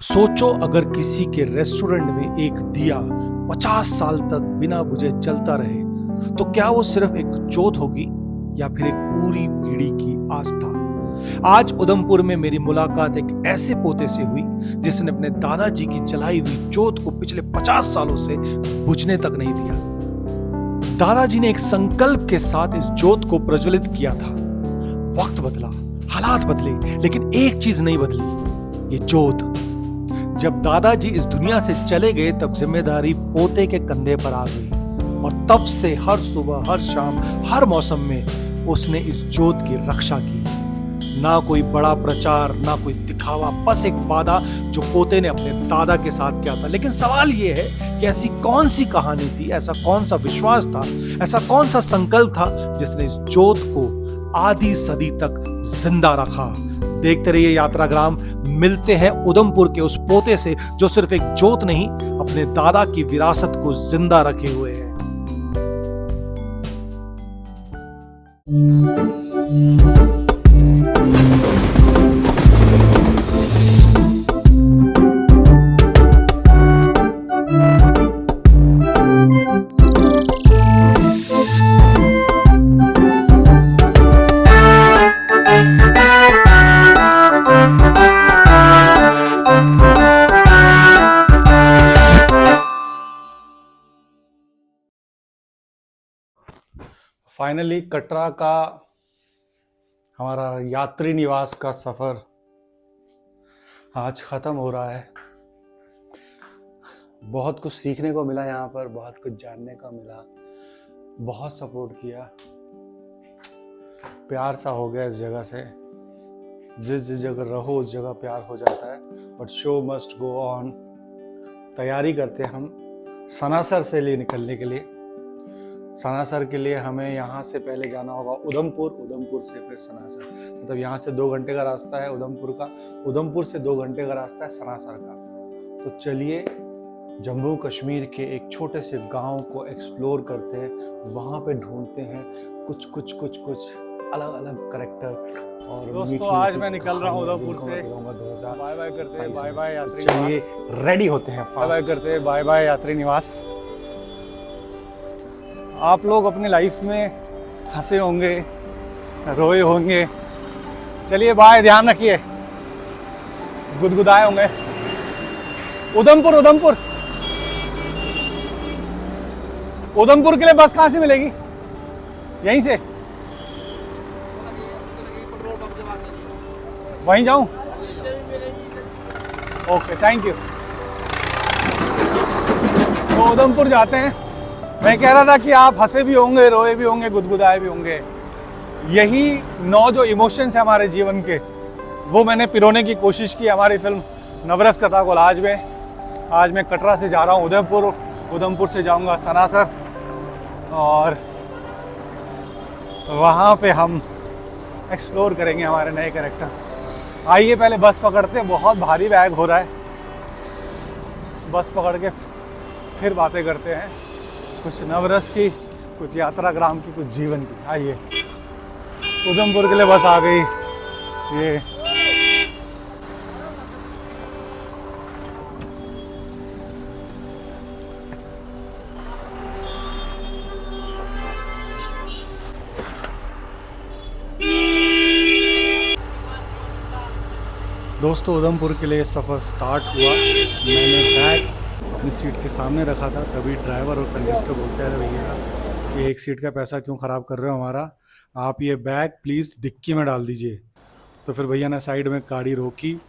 सोचो अगर किसी के रेस्टोरेंट में एक दिया 50 साल तक बिना बुझे जलता रहे तो क्या वो सिर्फ एक जोत होगी या फिर एक पूरी पीढ़ी की आस्था। आज उधमपुर में मेरी मुलाकात एक ऐसे पोते से हुई जिसने अपने दादाजी की जलाई हुई जोत को पिछले 50 सालों से बुझने तक नहीं दिया। दादाजी ने एक संकल्प के साथ इस जोत को प्रज्वलित किया था। वक्त बदला, हालात बदले, लेकिन एक चीज नहीं बदली, ये जोत। जब दादाजी इस दुनिया से चले गए तब जिम्मेदारी पोते के कंधे पर आ गई और तब से हर सुबह, हर शाम, हर मौसम में उसने इस जोत की रक्षा की। ना कोई बड़ा प्रचार, ना कोई दिखावा, बस एक वादा जो पोते ने अपने दादा के साथ किया था। लेकिन सवाल यह है कि ऐसी कौन सी कहानी थी, ऐसा कौन सा विश्वास था, ऐसा कौन सा संकल्प था जिसने इस जोत को आधी सदी तक जिंदा रखा। देखते रहिए यात्राग्राम। मिलते हैं उधमपुर के उस पोते से जो सिर्फ एक जोत नहीं, अपने दादा की विरासत को जिंदा रखे हुए है। फाइनली कटरा का हमारा यात्री निवास का सफर आज खत्म हो रहा है। बहुत कुछ सीखने को मिला यहाँ पर, बहुत कुछ जानने को मिला, बहुत सपोर्ट किया, प्यार सा हो गया इस जगह से। जिस जगह रहो उस जगह प्यार हो जाता है। But show must go on. तैयारी करते हैं हम सनासर से लिए निकलने के लिए। सनासर के लिए हमें यहाँ से पहले जाना होगा उधमपुर, उधमपुर से फिर सनासर। मतलब यहाँ से 2 घंटे का रास्ता है उधमपुर का, उधमपुर से 2 घंटे का रास्ता है सनासर का। तो चलिए जम्मू कश्मीर के एक छोटे से गांव को एक्सप्लोर करते हैं। वहाँ पे ढूंढते हैं कुछ अलग अलग कैरेक्टर। और दोस्तों आज मैं निकल रहा हूँ उधमपुर से। बाय बाय करते हैं, बाय बाय यात्री। चलिए रेडी होते हैं, बाय बाय करते हैं, बाय बाय यात्री निवास। आप लोग अपनी लाइफ में हंसे होंगे, रोए होंगे। चलिए बाय, ध्यान रखिए, गुदगुदाए होंगे। उधमपुर, उधमपुर, उधमपुर के लिए बस कहाँ से मिलेगी? यहीं से वहीं जाऊं? Okay, thank you. तो उधमपुर जाते हैं। मैं कह रहा था कि आप हंसे भी होंगे, रोए भी होंगे, गुदगुदाए भी होंगे। यही 9 जो इमोशंस है हमारे जीवन के, वो मैंने पिरोने की कोशिश की हमारी फिल्म नवरस कथा कोलाज में। आज मैं कटरा से जा रहा हूँ उदयपुर, उधमपुर से जाऊँगा सनासर और वहाँ पे हम एक्सप्लोर करेंगे हमारे नए कैरेक्टर। आइए पहले बस पकड़ते हैं, बहुत भारी बैग हो रहा है। बस पकड़ के फिर बातें करते हैं, कुछ नवरस की, कुछ यात्राग्राम की, कुछ जीवन की। आइए, उधमपुर के लिए बस आ गई। दोस्तों उधमपुर के लिए सफ़र स्टार्ट हुआ। मैंने बैग अपनी सीट के सामने रखा था, तभी ड्राइवर और कंडक्टर बोलते हैं, भैया ये एक सीट का पैसा क्यों ख़राब कर रहे हो हमारा, आप ये बैग प्लीज़ डिक्की में डाल दीजिए। तो फिर भैया ने साइड में गाड़ी रोकी,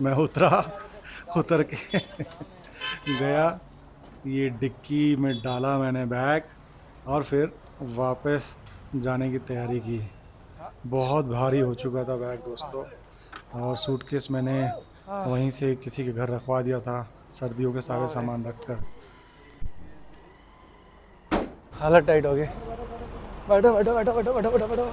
मैं उतरा, उतर के गया, ये डिक्की में डाला मैंने बैग और फिर वापस जाने की तैयारी की। बहुत भारी हो चुका था बैग दोस्तों, और सूटकेस मैंने वहीं से किसी के घर रखवा दिया था, सर्दियों के सारे सामान रखकर। हालत टाइट हो गई। बैठो बैठो बैठो बैठो बैठो बैठो बैठो।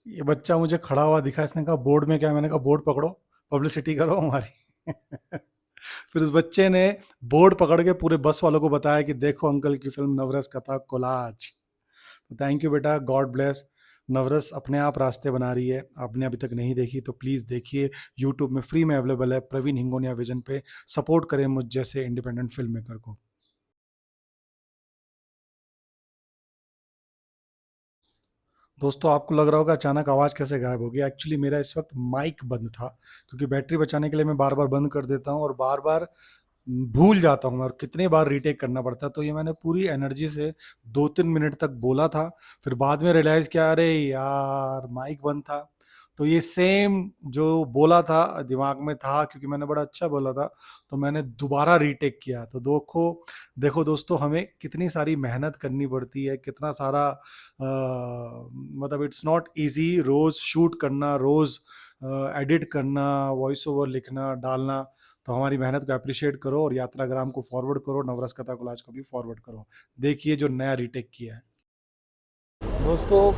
ये बच्चा मुझे खड़ा हुआ दिखा, इसने कहा बोर्ड में क्या? मैंने कहा बोर्ड पकड़ो, पब्लिसिटी करो हमारी। फिर उस बच्चे ने बोर्ड पकड़ के पूरे बस वालों को बताया कि देखो अंकल की फिल्म नवरस कथा कोलाज। तो थैंक यू बेटा, गॉड ब्लेस। नवरस अपने आप रास्ते बना रही है, आपने अभी तक नहीं देखी तो प्लीज़ देखिए, यूट्यूब में फ्री में अवेलेबल है, प्रवीण हिंगोनिया विजन पे। सपोर्ट करें मुझ जैसे इंडिपेंडेंट फिल्म मेकर को। दोस्तों, आपको लग रहा होगा अचानक आवाज़ कैसे गायब हो गई। एक्चुअली मेरा इस वक्त माइक बंद था, क्योंकि बैटरी बचाने के लिए मैं बार बार बंद कर देता हूँ और बार बार भूल जाता हूँ और कितने बार रीटेक करना पड़ता है। तो ये मैंने पूरी एनर्जी से 2-3 मिनट तक बोला था, फिर बाद में रियलाइज़ किया अरे यार माइक बंद था। तो ये सेम जो बोला था दिमाग में था, क्योंकि मैंने बड़ा अच्छा बोला था, तो मैंने दोबारा रीटेक किया। तो देखो देखो दोस्तों, हमें कितनी सारी मेहनत करनी पड़ती है, कितना सारा मतलब इट्स नॉट इजी रोज़ शूट करना, रोज़ एडिट करना, वॉइस ओवर लिखना, डालना। तो हमारी मेहनत को अप्रिशिएट करो और यात्राग्राम को फॉरवर्ड करो, नवरस कथा कोलाज को भी फॉरवर्ड करो। देखिए जो नया रीटेक किया है। दोस्तों,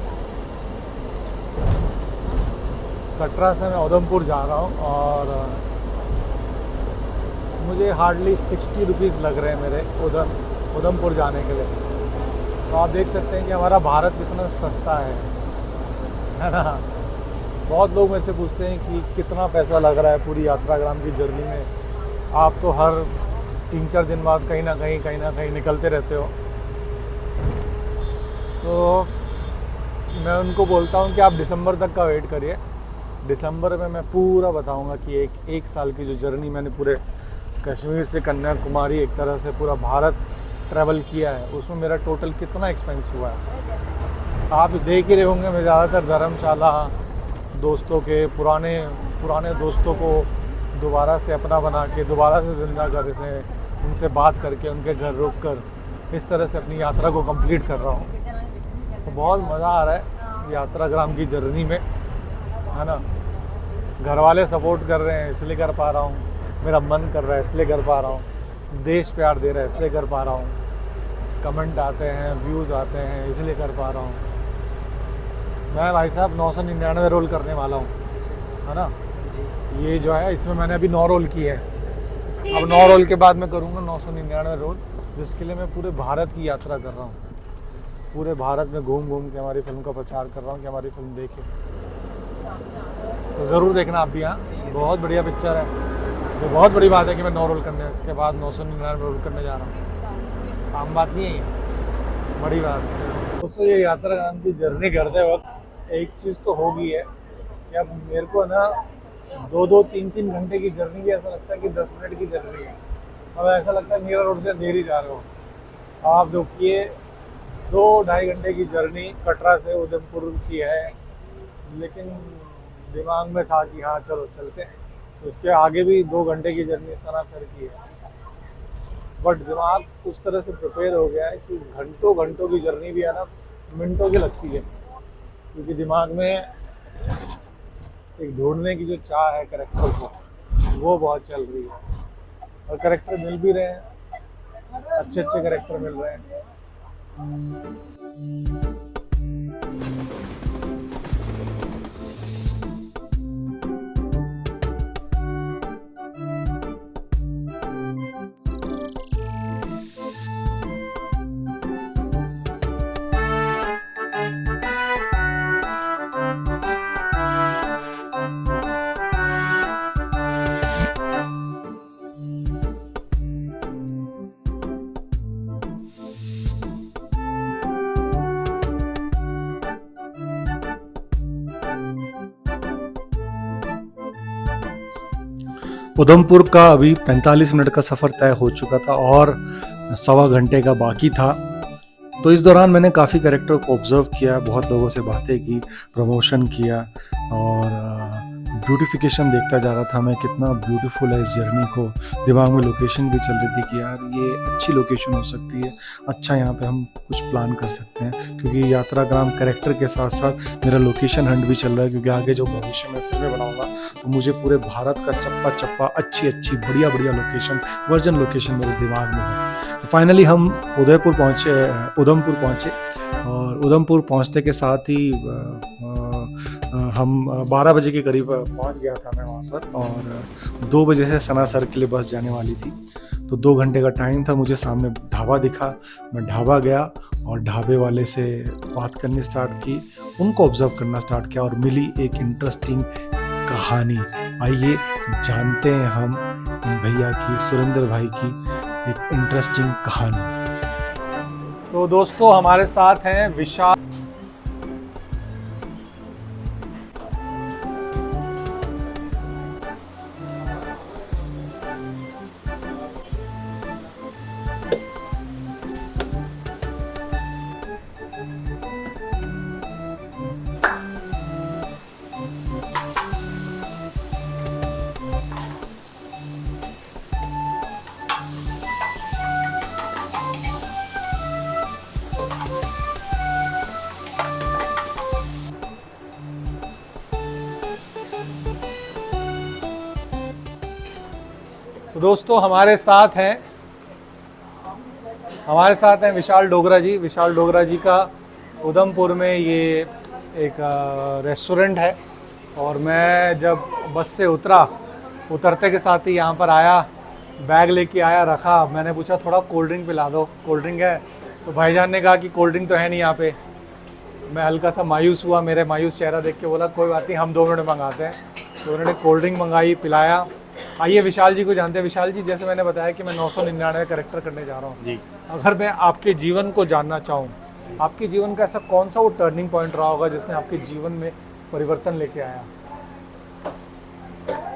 कटरा से मैं उधमपुर जा रहा हूँ और मुझे हार्डली 60 रुपीज़ लग रहे हैं मेरे उधमपुर जाने के लिए। तो आप देख सकते हैं कि हमारा भारत कितना सस्ता है ना। बहुत लोग मेरे से पूछते हैं कि कितना पैसा लग रहा है पूरी यात्राग्राम की जर्नी में। आप तो हर 3-4 दिन बाद कहीं ना कहीं निकलते रहते हो। तो मैं उनको बोलता हूँ कि आप दिसंबर तक का वेट करिए। दिसंबर में मैं पूरा बताऊँगा कि एक साल की जो जर्नी मैंने पूरे कश्मीर से कन्याकुमारी एक तरह से पूरा भारत ट्रैवल किया है, उसमें मेरा टोटल कितना एक्सपेंस हुआ है। आप देख ही रहे होंगे, मैं ज़्यादातर धर्मशाला, दोस्तों के पुराने दोस्तों को दोबारा से अपना बना के दोबारा से ज़िंदा कर से उनसे बात करके उनके घर रुक कर इस तरह से अपनी यात्रा को कंप्लीट कर रहा हूँ। तो बहुत मज़ा आ रहा है यात्राग्राम की जर्नी में, है ना। घर वाले सपोर्ट कर रहे हैं इसलिए कर पा रहा हूँ, मेरा मन कर रहा है इसलिए कर पा रहा हूँ, देश प्यार दे रहा है इसलिए कर पा रहा हूँ, कमेंट आते हैं, व्यूज़ आते हैं इसलिए कर पा रहा हूँ। मैं भाई साहब 999 रोल करने वाला हूँ, है ना। ये जो है इसमें मैंने अभी 9 रोल किए हैं। अब 9 रोल के बाद मैं करूँगा 999 रोल, जिसके लिए मैं पूरे भारत की यात्रा कर रहा हूँ। पूरे भारत में घूम के हमारी फिल्म का प्रचार कर रहा हूँ कि हमारी फिल्म देखें। तो ज़रूर देखना आप भी। यहाँ बहुत बढ़िया पिक्चर है। ये बहुत बड़ी बात है कि मैं 9 रोल करने के बाद 999 रोल करने जा रहा हूँ। आम बात नहीं है ये, बड़ी बात है। दोस्तों, ये यात्राग्राम की जर्नी करते वक्त एक चीज़ तो होगी है कि अब मेरे को ना 2-2, 3-3 घंटे की जर्नी भी ऐसा लगता है कि 10 मिनट की जर्नी है। अब ऐसा लगता है मीरा रोड से देर ही जा रहे हो। आप देखिए 2-2.5 घंटे की जर्नी कटरा से उधमपुर की है, लेकिन दिमाग में था कि हाँ चलो चलते हैं। उसके आगे भी 2 घंटे की जर्नी सनासर की है, बट दिमाग उस तरह से प्रिपेयर हो गया है कि घंटों की जर्नी भी है ना मिनटों की लगती है, क्योंकि दिमाग में एक ढूंढने की जो चाह है कैरेक्टर को, वो बहुत चल रही है और कैरेक्टर मिल भी रहे हैं, अच्छे कैरेक्टर मिल रहे हैं। उधमपुर का अभी 45 मिनट का सफ़र तय हो चुका था और 1.25 घंटे का बाकी था। तो इस दौरान मैंने काफ़ी कैरेक्टर को ऑब्जर्व किया, बहुत लोगों से बातें की, प्रमोशन किया और ब्यूटिफिकेशन देखता जा रहा था मैं, कितना ब्यूटीफुल है इस जर्नी को। दिमाग में लोकेशन भी चल रही थी कि यार ये अच्छी लोकेशन हो सकती है, अच्छा यहाँ पे हम कुछ प्लान कर सकते हैं। क्योंकि यात्राग्राम कैरेक्टर के साथ साथ मेरा लोकेशन हंट भी चल रहा है, क्योंकि आगे जो भविष्य में फिल्में बनाऊंगा तो मुझे पूरे भारत का चप्पा चप्पा अच्छी बढ़िया लोकेशन, वर्जन लोकेशन मेरे दिमाग में है। तो फाइनली हम उदयपुर पहुँचे और उधमपुर पहुँचे और उधमपुर पहुँचते के साथ ही हम 12 बजे के करीब पहुंच गया था मैं वहाँ पर, और 2 बजे से सनासर के लिए बस जाने वाली थी। तो 2 घंटे का टाइम था, मुझे सामने ढाबा दिखा, मैं ढाबा गया और ढाबे वाले से बात करनी स्टार्ट की, उनको ऑब्जर्व करना स्टार्ट किया और मिली एक इंटरेस्टिंग कहानी। आइए जानते हैं हम इन भैया की, सुरेंद्र भाई की एक इंटरेस्टिंग कहानी। तो दोस्तों हमारे साथ हैं विशाल। तो दोस्तों हमारे साथ हैं विशाल डोगरा जी। विशाल डोगरा जी का उधमपुर में ये एक रेस्टोरेंट है, और मैं जब बस से उतरते के साथ ही यहाँ पर आया, बैग लेके आया, रखा, मैंने पूछा थोड़ा कोल्ड ड्रिंक पिला दो, कोल्ड ड्रिंक है? तो भाईजान ने कहा कि कोल्ड ड्रिंक तो है नहीं यहाँ पे। मैं हल्का सा मायूस हुआ, मेरे मायूस चेहरा देख के बोला कोई बात नहीं, हम 2 मिनट में मंगाते हैं। तो उन्होंने कोल्ड ड्रिंक मंगाई, पिलाया। आइए विशाल जी को जानते हैं। विशाल जी, जैसे मैंने बताया कि मैं 999 कैरेक्टर करने जा रहा हूँ जी। अगर मैं आपके जीवन को जानना चाहूँ, आपके जीवन का ऐसा कौन सा वो टर्निंग पॉइंट रहा होगा जिसने आपके जीवन में परिवर्तन लेके आया?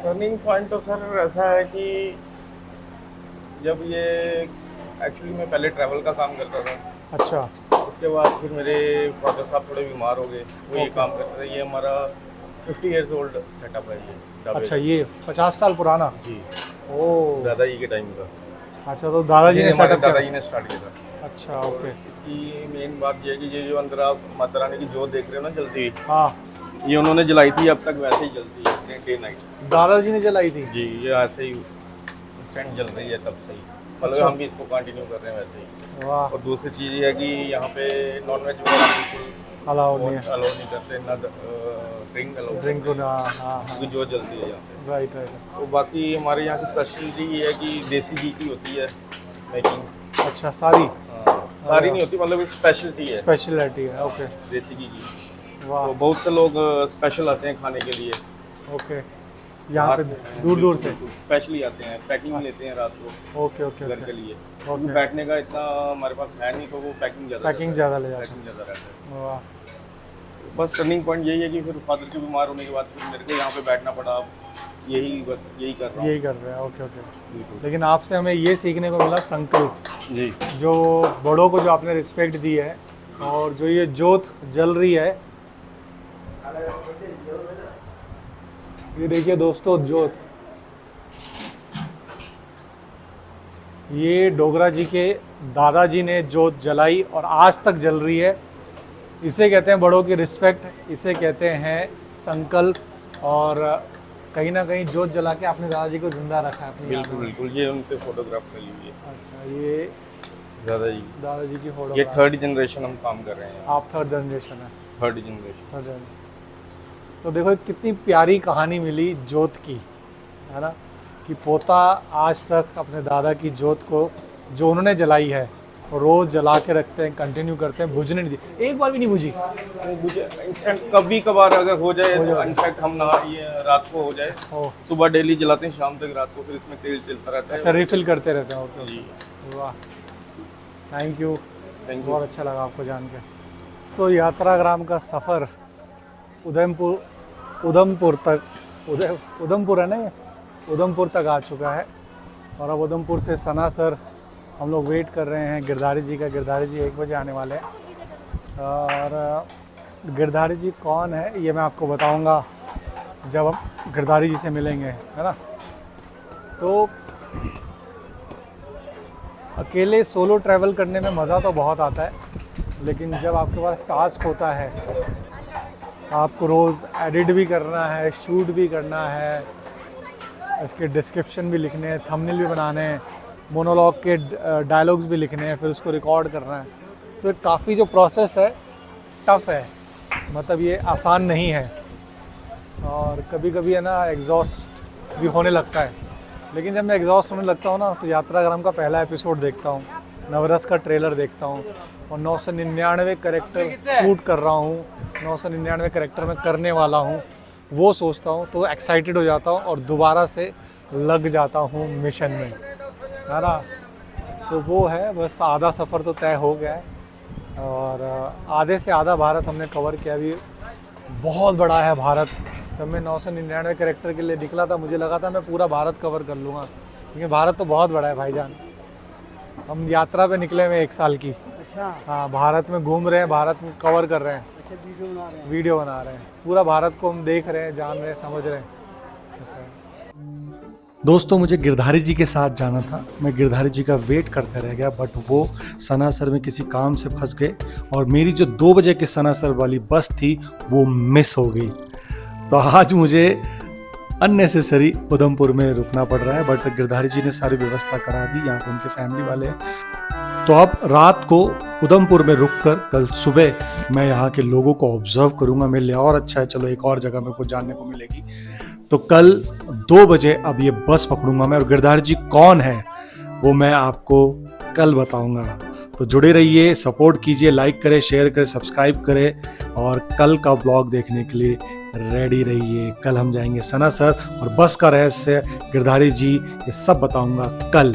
टर्निंग पॉइंट तो सर ऐसा है कि जब ये एक्चुअली मैं पहले ट्रैवल का काम करता था। अच्छा। उसके बाद फिर मेरे फादर साहब थोड़े बीमार हो गए, वो ये काम करते थे। ये हमारा 50 इयर्स ओल्ड सेटअप है ये। अच्छा, ये 50 साल पुराना? जी। ओह, दादाजी के टाइम का। अच्छा, तो दादाजी ने सेटअप किया? दादाजी ने स्टार्ट किया था। अच्छा, ओके। इसकी मेन बात ये है कि ये जो अंदर आप माता रानी की जोत देख रहे हो ना जलती हुई, हाँ, ये उन्होंने जलाई थी, अब तक वैसे ही जलती है डे नाइट। दादाजी ने जलाई थी? जी, ये ऐसे ही इंस्टेंट जल रही है तब से ही, मतलब अच्छा। हम भी इसको कंटिन्यू कर रहे हैं वैसे ही। वाह। और दूसरी चीज़ ये है कि यहाँ पे नॉनवेज वगैरह बिल्कुल अलाउ नहीं है, अलाउ नहीं करते, ना ड्रिंक अलाउ, ड्रिंक को ना। हाँ, क्योंकि जो जलती है यहाँ पे। राइट। तो बाकी हमारे यहाँ की स्पेशलिटी ये है कि देसी घी की होती है मेकिंग। अच्छा, सारी? सारी नहीं होती, मतलब स्पेशलिटी है, स्पेशलिटी है, ओके। देसी घी की। वाह। तो बहुत से लोग स्पेशल आते हैं खाने के लिए, ओके, यहाँ पे दूर दूर से स्पेशली आते हैं, पैकिंग लेते हैं रात को। ओके ओके घर के लिए ओके। बैठने का इतना हमारे पास है नहीं, तो वो पैकिंग ज़्यादा ले जाते पैकिंग ज़्यादा रहता है। वाह। बस टर्निंग पॉइंट यही है कि फिर फादर के बीमार होने के बाद फिर मेरे को यहाँ पे बैठना पड़ा। अब यही कर रहा हूँ। यही कर रहे हैं, ओके ओके। लेकिन आपसे हमें ये सीखने को मिला संकल्प जी, जो बड़ों को जो आपने रिस्पेक्ट दी है, और जो ये जोत जल रही है, ये देखिए दोस्तों, जोत ये डोगरा जी के दादाजी ने जोत जलाई और आज तक जल रही है। इसे कहते हैं बड़ों की रिस्पेक्ट, इसे कहते हैं संकल्प, और कहीं ना कहीं जोत जला के आपने दादाजी को जिंदा रखा है अपनी। बिल्कुल बिल्कुल, ये उनसे फोटोग्राफ कर लीजिए। अच्छा, ये दादाजी की फोटो। ये 3rd जनरेशन हम काम कर रहे हैं। आप 3rd जनरेशन है? 3rd generation. तो देखो कितनी प्यारी कहानी मिली जोत की, है ना, कि पोता आज तक अपने दादा की जोत को जो उन्होंने जलाई है रोज़ जला के रखते हैं, कंटिन्यू करते हैं, बुझने नहीं दी, एक बार भी नहीं बुझी। वो मुझे इंस्टेंट कभी कभार अगर हो जाए तो इनफैक्ट हम ना ये रात को हो जाए, सुबह डेली जलाते हैं, शाम तक रात को फिर इसमें तेल चलता रहता है। अच्छा, रिफिल करते रहते हैं? ओके जी। वाह, थैंक यू, बहुत अच्छा लगा आपको जान के। तो यात्राग्राम का सफ़र उधमपुर तक, उधमपुर है ना ये, उधमपुर तक आ चुका है, और अब उधमपुर से सनासर हम लोग वेट कर रहे हैं गिरधारी जी का। गिरधारी जी 1 बजे आने वाले हैं, और गिरधारी जी कौन है ये मैं आपको बताऊंगा जब हम गिरधारी जी से मिलेंगे, है ना। तो अकेले सोलो ट्रैवल करने में मज़ा तो बहुत आता है, लेकिन जब आपके पास टास्क होता है, आपको रोज़ एडिट भी करना है, शूट भी करना है, इसके डिस्क्रिप्शन भी लिखने हैं, थंबनेल भी बनाने हैं, मोनोलॉग के डायलॉग्स भी लिखने हैं, फिर उसको रिकॉर्ड करना है, तो काफ़ी जो प्रोसेस है टफ़ है, मतलब ये आसान नहीं है। और कभी कभी है ना एग्जॉस्ट भी होने लगता है, लेकिन जब मैं एग्जॉस्ट होने लगता हूँ ना तो यात्राग्राम का पहला एपिसोड देखता हूँ, नवरस का ट्रेलर देखता हूँ और 999 कैरेक्टर शूट कर रहा हूँ, 999 कैरेक्टर में करने वाला हूँ, वो सोचता हूँ तो एक्साइटेड हो जाता हूँ और दोबारा से लग जाता हूँ मिशन में, है ना। तो वो है, बस आधा सफ़र तो तय हो गया है और आधे से आधा भारत हमने कवर किया। अभी बहुत बड़ा है भारत। जब मैं 999 कैरेक्टर के लिए निकला था मुझे लगा था मैं पूरा भारत कवर कर लूँगा, लेकिन भारत तो बहुत बड़ा है भाईजान। हम यात्रा पे निकले हुए 1 साल की। अच्छा, हाँ, भारत में घूम रहे हैं, भारत में कवर कर रहे हैं, अच्छा वीडियो बना रहे हैं, पूरा भारत को हम देख रहे हैं, जान रहे हैं, समझ रहे हैं। ऐसा है। दोस्तों, मुझे गिरधारी जी के साथ जाना था। मैं गिरधारी जी का वेट करते रह गया, बट वो सनासर में किसी काम से फंस गए और मेरी जो 2 बजे की सनासर वाली बस थी वो मिस हो गई। तो आज मुझे अननेसेसरी उधमपुर में रुकना पड़ रहा है, बट गिरधारी जी ने सारी व्यवस्था करा दी, यहाँ पे उनके फैमिली वाले हैं। तो अब रात को उधमपुर में रुककर कल सुबह मैं यहाँ के लोगों को ऑब्जर्व करूँगा। मेरे लिए और अच्छा है, चलो एक और जगह मेरे को जानने को मिलेगी। तो कल 2 बजे अब ये बस पकड़ूंगा मैं, और गिरधारी जी कौन है वो मैं आपको कल बताऊंगा। तो जुड़े रहिए, सपोर्ट कीजिए, लाइक करें, शेयर करें, सब्सक्राइब करें और कल का ब्लॉग देखने के लिए रेडी रहिए। कल हम जाएंगे सनासर और बस का रहस्य गिरधारी जी ये सब बताऊंगा कल।